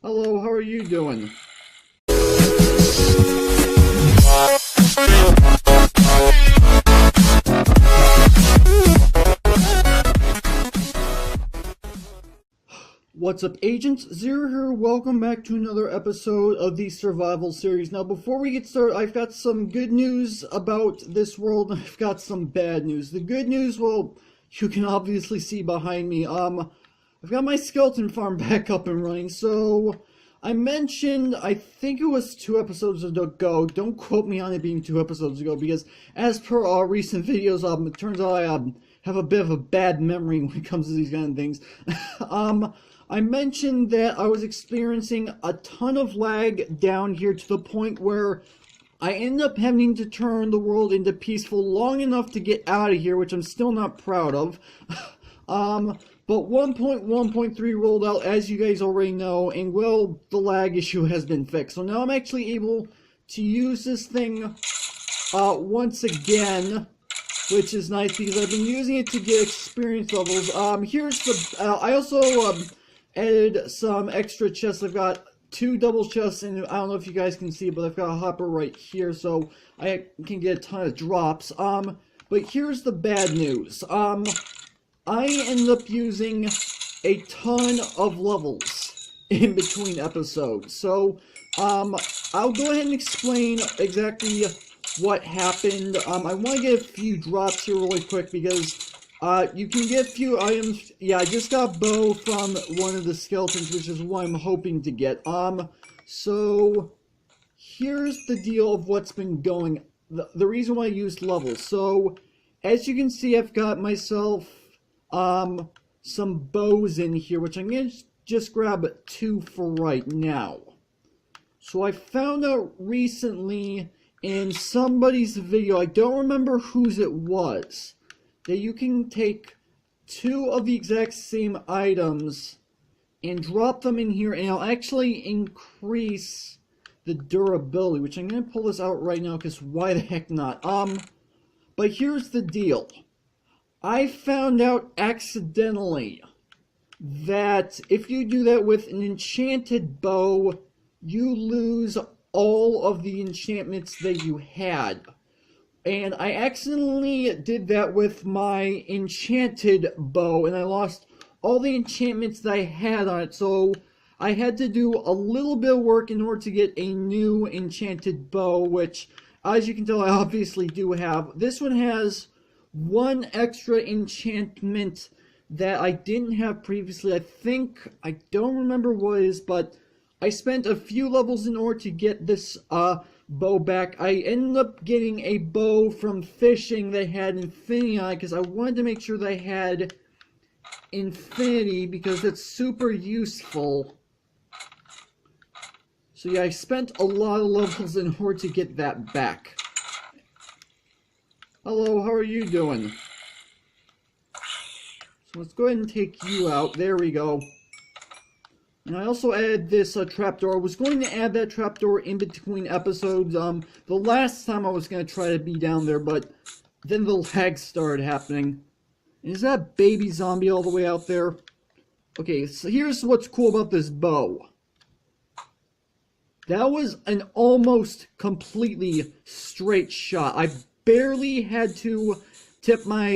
Hello, how are you doing? What's up, Agents? Zero here. Welcome back to another episode of the Survival series. Now, before we get started, I've got some good news about this world, and I've got some bad news. The good news, well, you can obviously see behind me. I've got my skeleton farm back up and running. So, I mentioned, I think it was 2 episodes ago. Don't quote me on it being 2 episodes ago, because as per our recent videos, it turns out I have a bit of a bad memory when it comes to these kind of things. I mentioned that I was experiencing a ton of lag down here to the point where I ended up having to turn the world into peaceful long enough to get out of here, which I'm still not proud of. But 1.1.3 rolled out, as you guys already know, and well, the lag issue has been fixed. So now I'm actually able to use this thing once again, which is nice because I've been using it to get experience levels. Here's the, I also added some extra chests. I've got 2 double chests, and I don't know if you guys can see, but I've got a hopper right here, so I can get a ton of drops. But here's the bad news. I ended up using a ton of levels in between episodes. So, I'll go ahead and explain exactly what happened. I want to get a few drops here really quick because you can get a few items. Yeah, I just got a bow from one of the skeletons, which is what I'm hoping to get. So here's the deal of what's been going. The reason why I used levels. So as you can see, I've got myself some bows in here, which I'm gonna just grab 2 for right now. So I found out recently in somebody's video, I don't remember whose it was, that you can take 2 of the exact same items and drop them in here, and it'll actually increase the durability, which I'm going to pull this out right now, because why the heck not? But here's the deal. I found out accidentally that if you do that with an enchanted bow, you lose all of the enchantments that you had. And I accidentally did that with my enchanted bow, and I lost all the enchantments that I had on it, so I had to do a little bit of work in order to get a new enchanted bow, which, as you can tell, I obviously do have. This one has 1 extra enchantment that I didn't have previously. I don't remember what it is, but I spent a few levels in order to get this bow back. I ended up getting a bow from fishing that had infinity on it because I wanted to make sure that I had infinity because it's super useful. So yeah, I spent a lot of levels in order to get that back. Hello, how are you doing? So let's go ahead and take you out. There we go. And I also added this trapdoor. I was going to add that trapdoor in between episodes. The last time I was going to try to be down there, but then the lag started happening. And is that baby zombie all the way out there? Okay, so here's what's cool about this bow. That was an almost completely straight shot. I barely had to tip my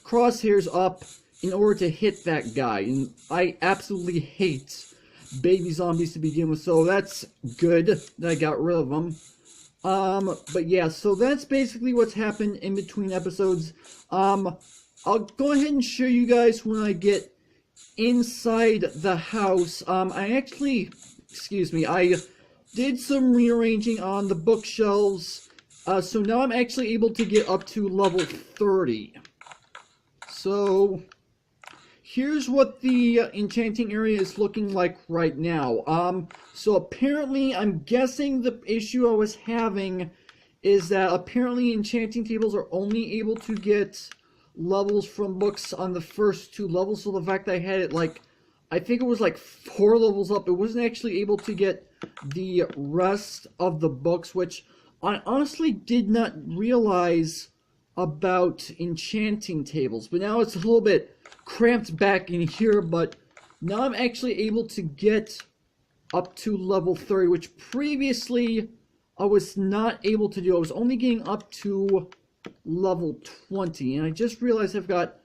crosshairs up in order to hit that guy, and I absolutely hate baby zombies to begin with, so that's good that I got rid of them. But yeah, so that's basically what's happened in between episodes. I'll go ahead and show you guys when I get inside the house. I did some rearranging on the bookshelves, so now I'm actually able to get up to level 30. So here's what the enchanting area is looking like right now. So apparently, I'm guessing the issue I was having is that apparently enchanting tables are only able to get levels from books on the first 2 levels. So the fact that I had it like, I think it was like 4 levels up, it wasn't actually able to get the rest of the books, which I honestly did not realize about enchanting tables. But now it's a little bit cramped back in here, but now I'm actually able to get up to level 30, which previously I was not able to do. I was only getting up to level 20, and I just realized I've got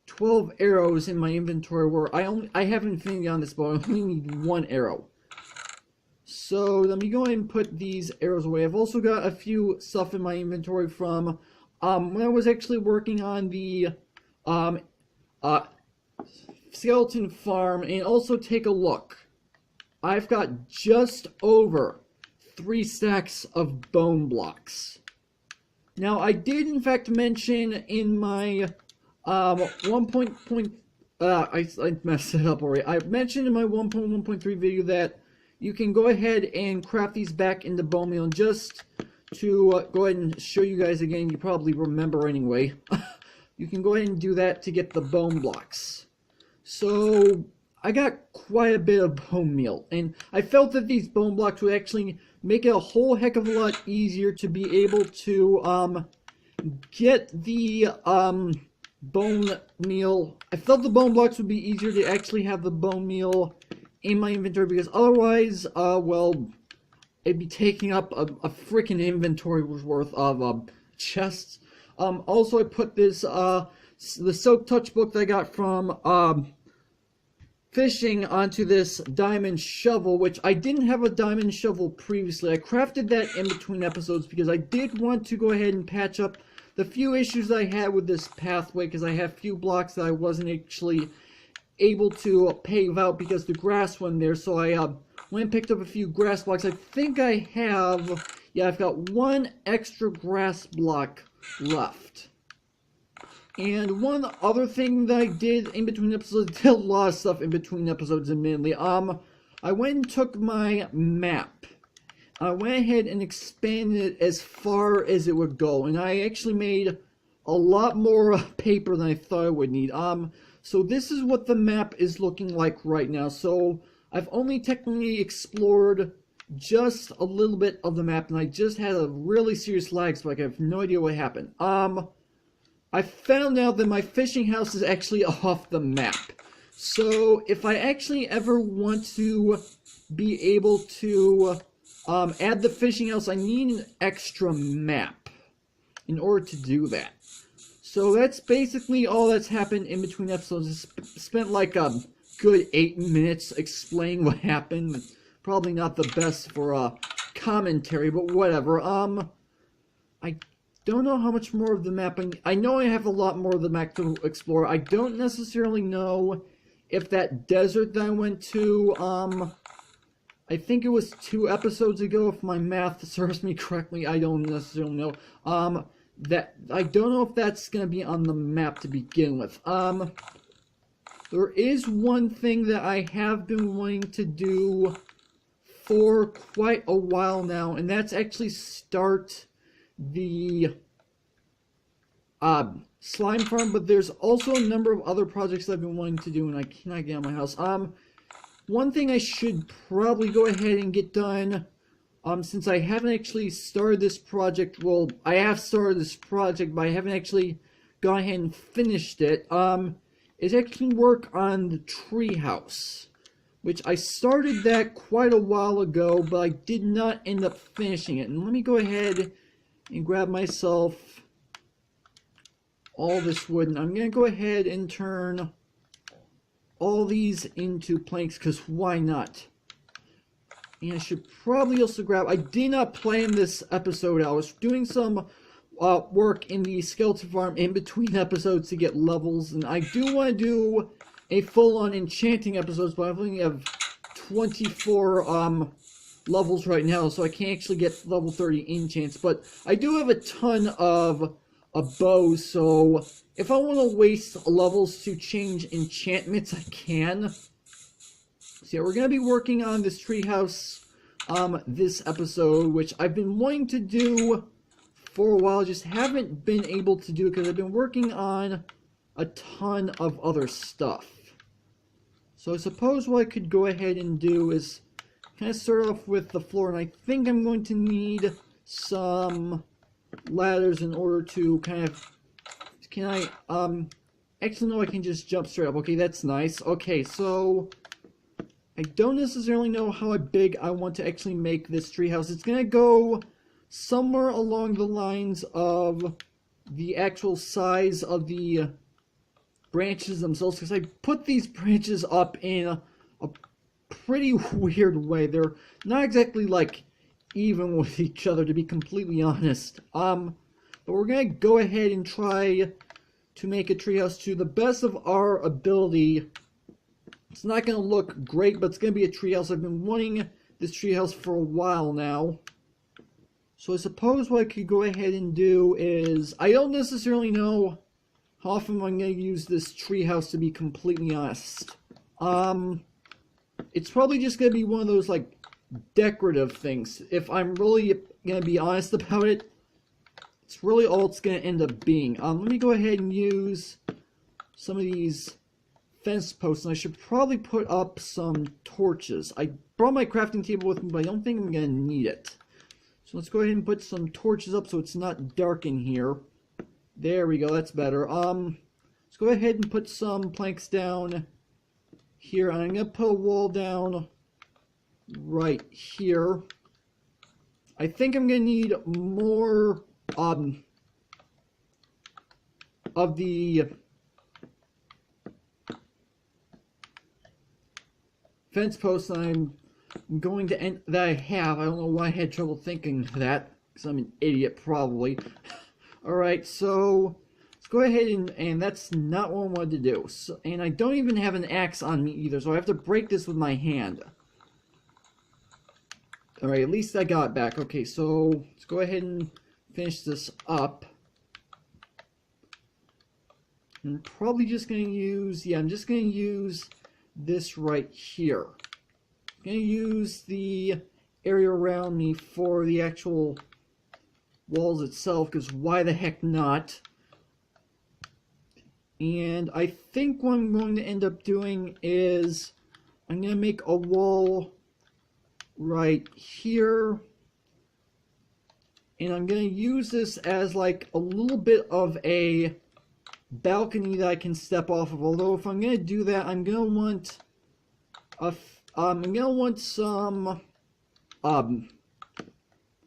12 arrows in my inventory where I have infinity on this bow. I only need 1 arrow. So let me go ahead and put these arrows away. I've also got a few stuff in my inventory from when I was actually working on the skeleton farm. And also take a look. I've got just over 3 stacks of bone blocks. Now I did in fact mention in my I messed it up already. I mentioned in my 1.1.3 video that you can go ahead and craft these back into bone meal. And just to go ahead and show you guys again, you probably remember anyway, you can go ahead and do that to get the bone blocks. So I got quite a bit of bone meal, and I felt that these bone blocks would actually make it a whole heck of a lot easier to be able to get the bone meal. I felt the bone blocks would be easier to actually have the bone meal in my inventory, because otherwise, well, it'd be taking up a freaking inventory worth of chests. Also, I put this the Silk Touch book that I got from fishing onto this diamond shovel, which I didn't have a diamond shovel previously. I crafted that in between episodes because I did want to go ahead and patch up the few issues I had with this pathway, because I have few blocks that I wasn't actually able to pave out because the grass went there. So I went and picked up a few grass blocks. I think I have, yeah, I've got 1 extra grass block left. And one other thing that I did in between episodes, I did a lot of stuff in between episodes, admittedly. I went and took my map. I went ahead and expanded it as far as it would go, and I actually made a lot more paper than I thought I would need. So this is what the map is looking like right now. So I've only technically explored just a little bit of the map, and I just had a really serious lag spike. I have no idea what happened. I found out that my fishing house is actually off the map. So if I actually ever want to be able to add the fishing house, I need an extra map in order to do that. So that's basically all that's happened in between episodes. I spent like a good 8 minutes explaining what happened. Probably not the best for commentary, but whatever. I don't know how much more of the map. I know I have a lot more of the map to explore. I don't necessarily know if that desert that I went to, I think it was 2 episodes ago, if my math serves me correctly. I don't necessarily know. That I don't know if that's gonna be on the map to begin with. There is one thing that I have been wanting to do for quite a while now, and that's actually start the slime farm. But there's also a number of other projects that I've been wanting to do, and I cannot get out of my house. One thing I should probably go ahead and get done, since I haven't actually started this project. Well, I have started this project, but I haven't actually gone ahead and finished it. Is actually work on the treehouse, which I started that quite a while ago, but I did not end up finishing it. And let me go ahead and grab myself all this wood, and I'm going to go ahead and turn all these into planks, because why not? And I should probably also grab, I did not plan this episode out. I was doing some work in the skeleton farm in between episodes to get levels, and I do want to do a full-on enchanting episodes, but I only have 24 levels right now, so I can't actually get level 30 enchants. But I do have a ton of bows, so if I want to waste levels to change enchantments, I can. So yeah, we're going to be working on this treehouse this episode, which I've been wanting to do for a while, just haven't been able to do it because I've been working on a ton of other stuff. So I suppose what I could go ahead and do is kind of start off with the floor, and I think I'm going to need some ladders in order to kind of, can I, actually no, I can just jump straight up. Okay, that's nice. Okay, so I don't necessarily know how big I want to actually make this treehouse. It's going to go somewhere along the lines of the actual size of the branches themselves, because I put these branches up in a pretty weird way. They're not exactly like even with each other, to be completely honest. But we're gonna go ahead and try to make a treehouse to the best of our ability. It's not gonna look great, but it's gonna be a treehouse. I've been wanting this treehouse for a while now. So I suppose what I could go ahead and do is, I don't necessarily know how often I'm going to use this treehouse, to be completely honest. It's probably just going to be one of those, like, decorative things. If I'm really going to be honest about it, it's really all it's going to end up being. Let me go ahead and use some of these fence posts, and I should probably put up some torches. I brought my crafting table with me, but I don't think I'm going to need it. So let's go ahead and put some torches up so it's not dark in here. There we go, that's better. Let's go ahead and put some planks down here. I'm going to put a wall down right here. I think I'm going to need more of the fence posts than I'm going to end that I have. I don't know why I had trouble thinking that, because I'm an idiot probably. Alright, so let's go ahead and that's not what I wanted to do. So, and I don't even have an axe on me either, so I have to break this with my hand. Alright, at least I got it back. Okay, so let's go ahead and finish this up. I'm probably just going to use, I'm just going to use this right here. I'm going to use the area around me for the actual walls itself, because why the heck not? And I think what I'm going to end up doing is I'm going to make a wall right here, and I'm going to use this as like a little bit of a balcony that I can step off of. Although if I'm going to do that, I'm going to want some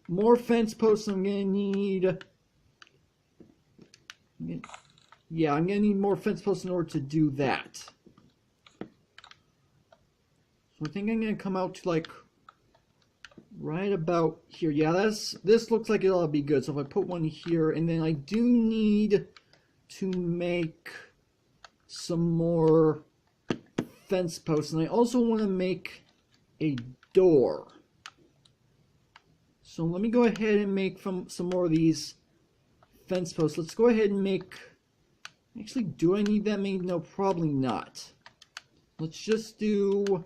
more fence posts. I'm going to need, yeah, I'm going to need more fence posts in order to do that. So I think I'm going to come out to like right about here. Yeah, this looks like it ought to be good. So if I put one here, and then I do need to make some more fence posts, and I also want to make a door. So let me go ahead and make some more of these fence posts. Let's go ahead and make, actually, do I need that many? No, probably not. Let's just do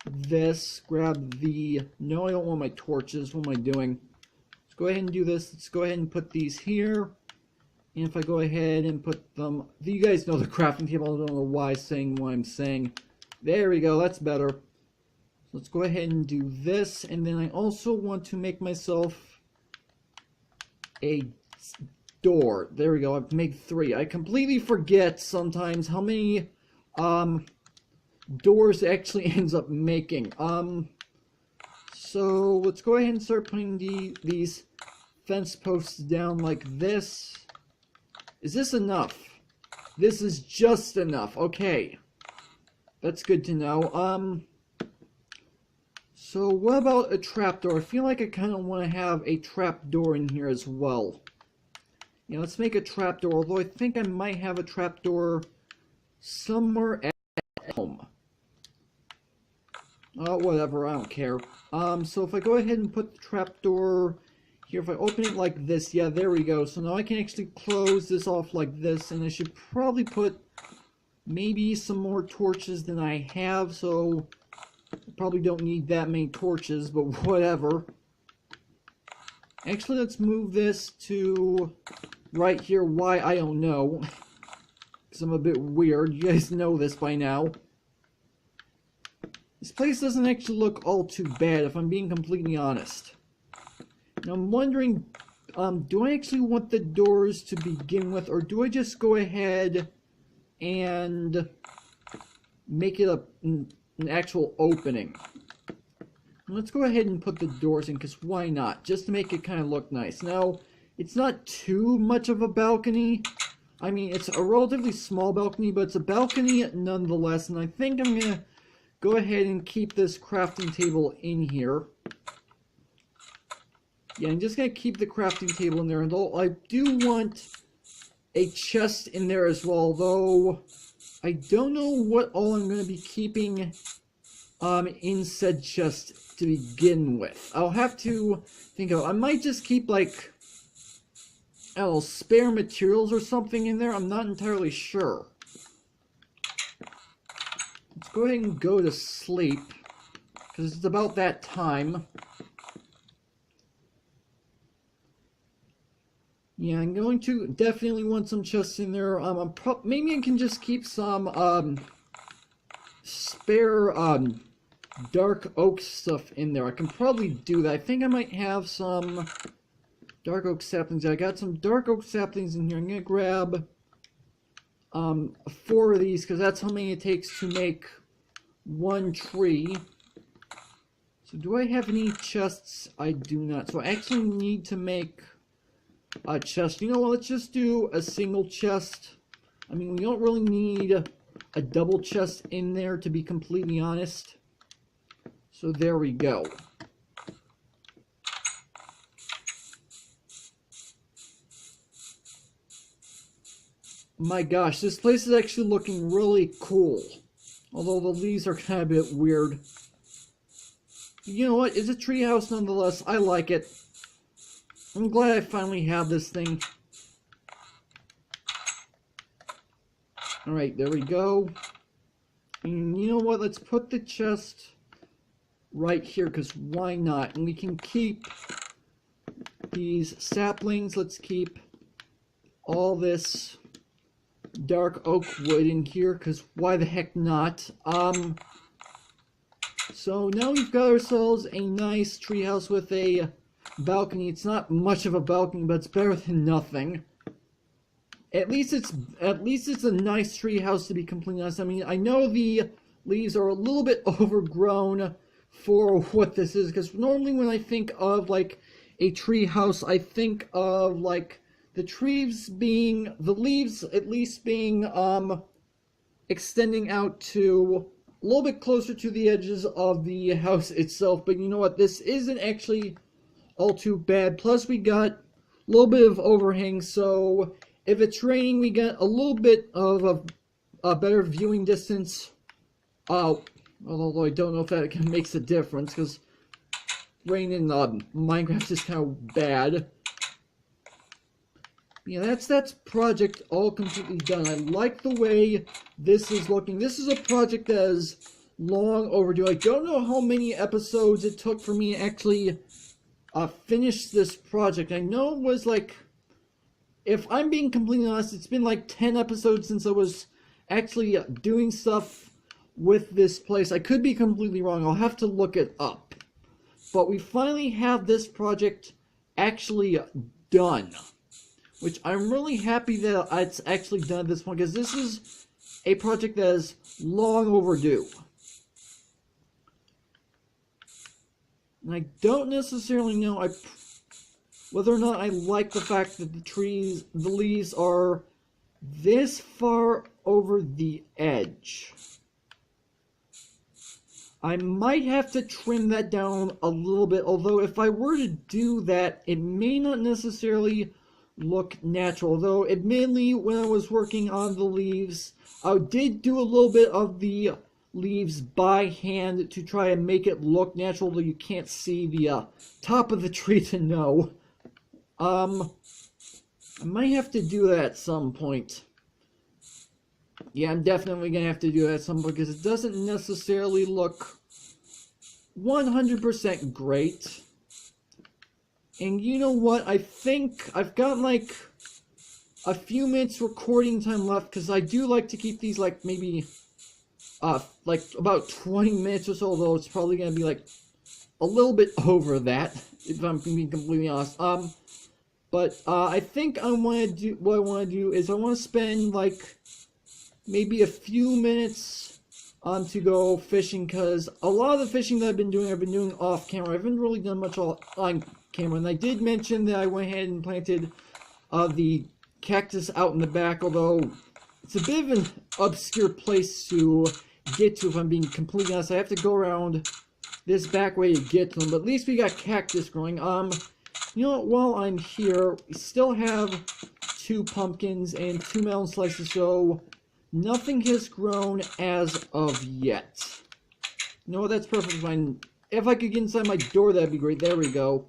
this, grab the, no, I don't want my torches. What am I doing? Let's go ahead and do this. Let's go ahead and put these here. And if I go ahead and put them, you guys know the crafting table, I don't know why I'm saying what I'm saying. There we go, that's better. So let's go ahead and do this, and then I also want to make myself a door. There we go, I've made 3. I completely forget sometimes how many doors it actually ends up making. So let's go ahead and start putting these fence posts down like this. Is this enough? This is just enough. Okay. That's good to know. So what about a trapdoor? I feel like I kind of want to have a trapdoor in here as well. Yeah, let's make a trapdoor, although I think I might have a trapdoor somewhere at home. Oh, whatever, I don't care. So if I go ahead and put the trapdoor here, if I open it like this, yeah, there we go. So now I can actually close this off like this, and I should probably put maybe some more torches than I have, so I probably don't need that many torches, but whatever. Actually, let's move this to right here. Why, I don't know. Because I'm a bit weird. You guys know this by now. This place doesn't actually look all too bad, if I'm being completely honest. Now I'm wondering, do I actually want the doors to begin with, or do I just go ahead and make it a an actual opening. Let's go ahead and put the doors in, because why not? Just to make it kind of look nice. Now, it's not too much of a balcony. I mean, it's a relatively small balcony, but it's a balcony nonetheless. And I think I'm going to go ahead and keep this crafting table in here. Yeah, I'm just going to keep the crafting table in there. And I do want a chest in there as well, though I don't know what all I'm going to be keeping in said chest to begin with. I'll have to think of it. I might just keep, like, I don't know, spare materials or something in there. I'm not entirely sure. Let's go ahead and go to sleep, because it's about that time. Yeah, I'm going to definitely want some chests in there. Maybe I can just keep some spare dark oak stuff in there. I can probably do that. I think I might have some dark oak saplings. I got some dark oak saplings in here. I'm going to grab 4 of these, because that's how many it takes to make one tree. So do I have any chests? I do not. So I actually need to make a chest. You know what? Let's just do a single chest. I mean, we don't really need a double chest in there, to be completely honest. So there we go. My gosh, this place is actually looking really cool. Although the leaves are kind of a bit weird. You know what? It's a treehouse nonetheless. I like it. I'm glad I finally have this thing. Alright, there we go. And you know what? Let's put the chest right here, because why not? And we can keep these saplings. Let's keep all this dark oak wood in here, because why the heck not? So now we've got ourselves a nice treehouse with a balcony. It's not much of a balcony, but it's better than nothing. At least it's a nice treehouse, to be completely honest. I mean, I know the leaves are a little bit overgrown for what this is, because normally when I think of like a treehouse, I think of like the leaves at least being extending out to a little bit closer to the edges of the house itself. But you know what? This isn't actually all too bad. Plus we got a little bit of overhang, so if it's raining, we get a little bit of a better viewing distance. Although I don't know if that makes a difference, because rain in Minecraft is kind of bad. Yeah, that's project all completely done. I like the way this is looking. This is a project that is long overdue. I don't know how many episodes it took for me to actually finish this project. I know it was like, if I'm being completely honest, it's been like 10 episodes since I was actually doing stuff with this place. I could be completely wrong. I'll have to look it up. But we finally have this project actually done, which I'm really happy that it's actually done at this point, because this is a project that is long overdue. And I don't necessarily know whether or not I like the fact that the leaves are this far over the edge. I might have to trim that down a little bit, although if I were to do that, it may not necessarily look natural. Though, admittedly, when I was working on the leaves, I did do a little bit of the leaves by hand to try and make it look natural, though you can't see the top of the tree to know. I might have to do that at some point. Yeah, I'm definitely going to have to do that at some point, because it doesn't necessarily look 100% great. And you know what? I think I've got like a few minutes recording time left, because I do like to keep these like maybe like about 20 minutes or so, although it's probably going to be like a little bit over that, if I'm being completely honest. But I think what I want to do is I want to spend like maybe a few minutes to go fishing, because a lot of the fishing that I've been doing off camera. I haven't really done much on camera, and I did mention that I went ahead and planted the cactus out in the back, although it's a bit of an obscure place to get to, if I'm being completely honest. I have to go around this back way to get to them, but at least we got cactus growing. You know what, while I'm here, we still have 2 pumpkins and 2 melon slices, so nothing has grown as of yet. No, that's perfectly fine. If I could get inside my door, that'd be great. There we go.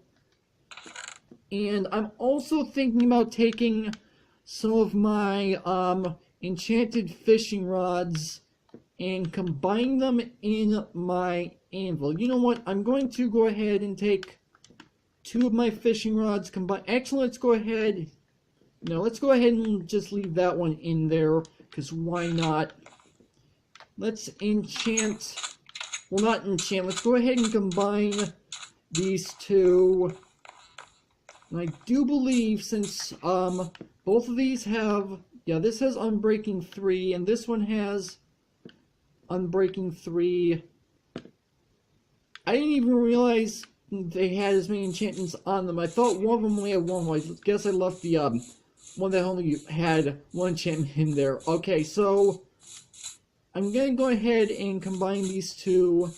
And I'm also thinking about taking some of my enchanted fishing rods and combining them in my anvil. You know what? I'm going to go ahead and take 2 of my fishing rods combined. Actually, let's go ahead. No, let's go ahead and just leave that one in there, because why not? Let's enchant. Well, not enchant. Let's go ahead and combine these 2. And I do believe, since both of these have, yeah, this has Unbreaking 3, and this one has Unbreaking 3. I didn't even realize they had as many enchantments on them. I thought one of them only had 1. Well, I guess I left the one that only had 1 enchantment in there. Okay, so I'm gonna go ahead and combine these 2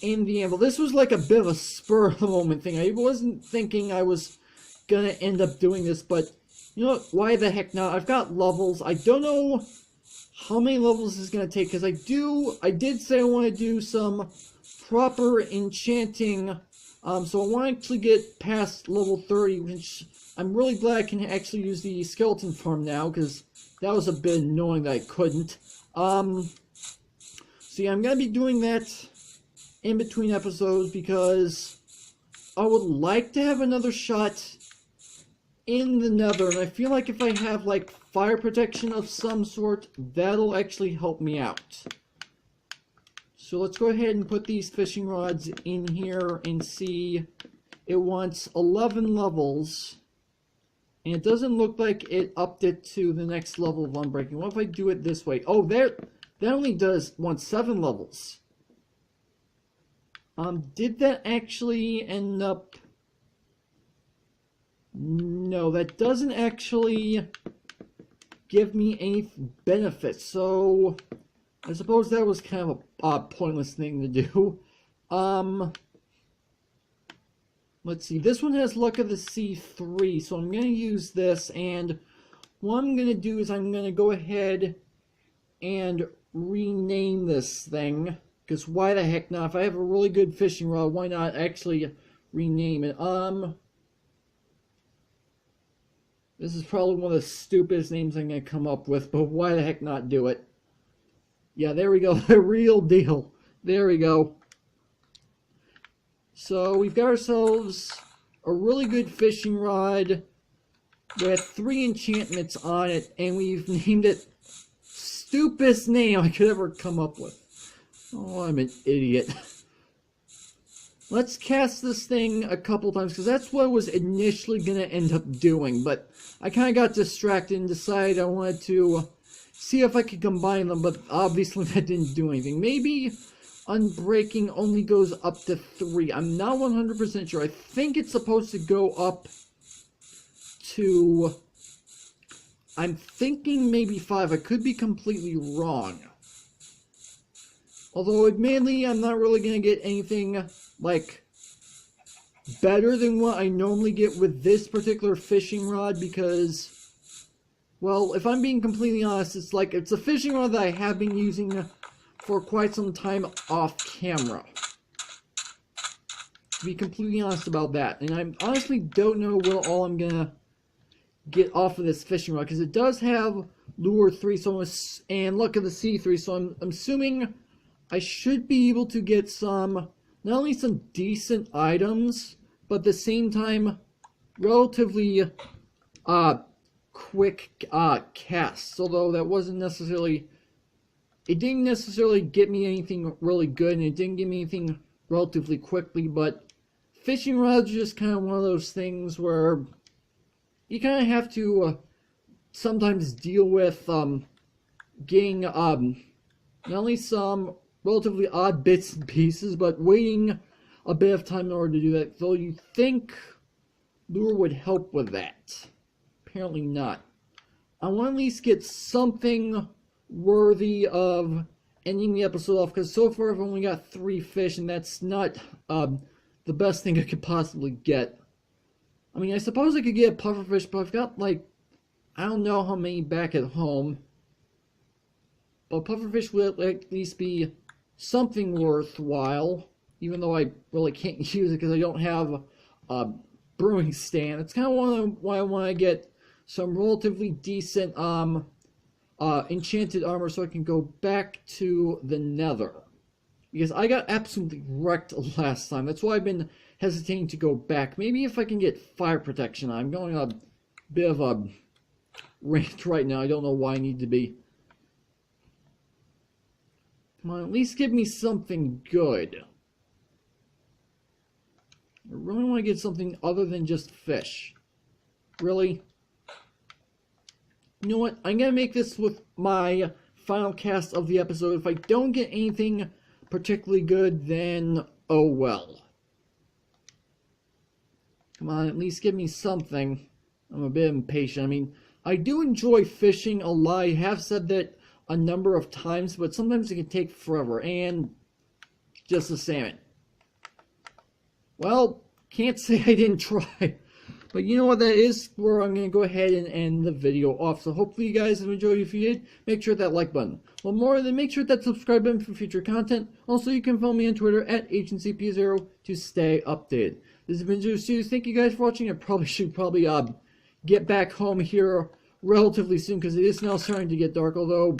in the anvil. This was like a bit of a spur of the moment thing. I wasn't thinking I was gonna end up doing this, but you know what? Why the heck not? I've got levels. I don't know how many levels this is gonna take, because I did say I want to do some proper enchanting, so I want to actually get past level 30, which I'm really glad I can actually use the skeleton farm now, because that was a bit annoying that I couldn't. So yeah, I'm going to be doing that in between episodes, because I would like to have another shot in the nether, and I feel like if I have like fire protection of some sort, that'll actually help me out. So let's go ahead and put these fishing rods in here and see. It wants 11 levels, and it doesn't look like it upped it to the next level of Unbreaking. What if I do it this way? Oh, that only wants 7 levels. Did that actually end up? No, that doesn't actually give me any benefits, so I suppose that was kind of a pointless thing to do. Let's see, this one has Luck of the Sea 3, so I'm going to use this, and what I'm going to do is I'm going to go ahead and rename this thing, because why the heck not? If I have a really good fishing rod, why not actually rename it? This is probably one of the stupidest names I'm going to come up with, but why the heck not do it? Yeah, there we go. The real deal. There we go. So we've got ourselves a really good fishing rod with 3 enchantments on it, and we've named it stupidest name I could ever come up with. Oh, I'm an idiot. Let's cast this thing a couple times, because that's what I was initially going to end up doing, but I kind of got distracted and decided I wanted to see if I could combine them, but obviously that didn't do anything. Maybe Unbreaking only goes up to 3. I'm not 100% sure. I think it's supposed to go up to, I'm thinking maybe 5. I could be completely wrong. Although, admittedly, I'm not really going to get anything, like, better than what I normally get with this particular fishing rod, because, well, if I'm being completely honest, it's a fishing rod that I have been using for quite some time off camera. To be completely honest about that. And I honestly don't know what all I'm going to get off of this fishing rod, because it does have Lure 3 and Luck of the Sea 3, so I'm assuming I should be able to get some, not only some decent items, but at the same time, relatively quick casts. Although that wasn't necessarily, it didn't necessarily get me anything really good, and it didn't give me anything relatively quickly, but fishing rods are just kind of one of those things where you kind of have to sometimes deal with getting Not only some relatively odd bits and pieces, but waiting a bit of time in order to do that. Though you think lure would help with that. Apparently not. I want to at least get something worthy of ending the episode off, because so far I've only got 3 fish, and that's not the best thing I could possibly get. I mean, I suppose I could get a pufferfish, but I've got, like, I don't know how many back at home. But pufferfish would at least be something worthwhile, even though I really can't use it because I don't have a brewing stand. It's kind of why I want to get some relatively decent enchanted armor so I can go back to the Nether. Because I got absolutely wrecked last time. That's why I've been hesitating to go back. Maybe if I can get fire protection. I'm going a bit of a rant right now. I don't know why I need to be. Come on, at least give me something good. I really want to get something other than just fish. Really? You know what? I'm going to make this with my final cast of the episode. If I don't get anything particularly good, then oh well. Come on, at least give me something. I'm a bit impatient. I mean, I do enjoy fishing a lot. I have said that a number of times, but sometimes it can take forever. And just the salmon. Well, can't say I didn't try. But you know what, that is where I'm going to go ahead and end the video off. So hopefully you guys have enjoyed. If you did, make sure that like button. Well, more than make sure that subscribe button for future content. Also, you can follow me on Twitter at AgentCP0 to stay updated. This has been Juice. Thank you guys for watching. I should get back home here relatively soon because it is now starting to get dark. Although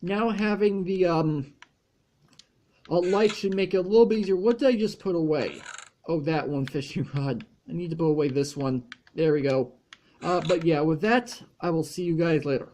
now having the light should make it a little bit easier. What did I just put away? Oh, that one fishing rod. I need to put away this one. There we go. But yeah, with that, I will see you guys later.